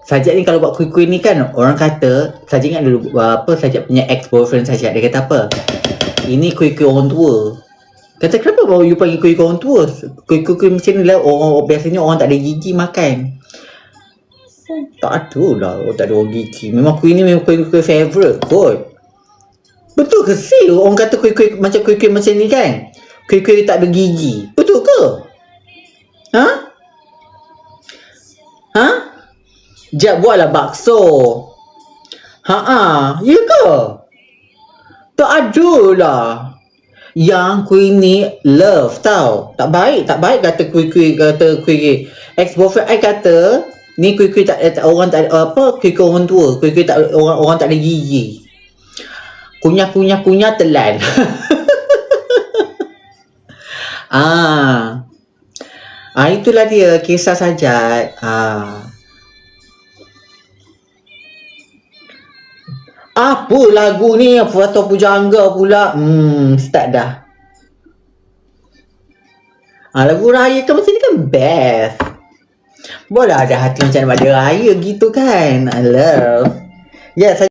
Sajak ni kalau buat kuih-kuih ni kan, orang kata, Sajak ingat dulu apa Sajak punya ex-boyfriend Sajak, dia kata apa? Ini kuih-kuih orang tua. Kata kenapa bawa you panggil kuih-kuih orang tua? Kuih-kuih macam ni lah, biasanya orang tak ada gigi makan. Tak ada lah, tak ada orang gigi. Memang kuih ni memang kuih-kuih favourite kot. Betul ke sih orang kata kuih-kuih macam kuih-kuih macam ni kan? Kuih-kuih tak ada gigi. Betul ke? Ha? Ha? Jap buatlah bakso. Ya ke? Tak ada lah. Yang kuih ni love tau. Tak baik kata kuih-kuih, kata kuih ex-boyfriend I kata ni kuih-kuih tak orang tak apa, kuih-kuih orang tua, kuih-kuih tak orang tak ada gigi. Kunyah telan. Itulah dia kisah Sajak. Apa lagu ni? Foto pujangga pula. Start dah. Lagu raya kan macam ni kan best. Boleh ada hati macam ada raya gitu kan. I love. Yes,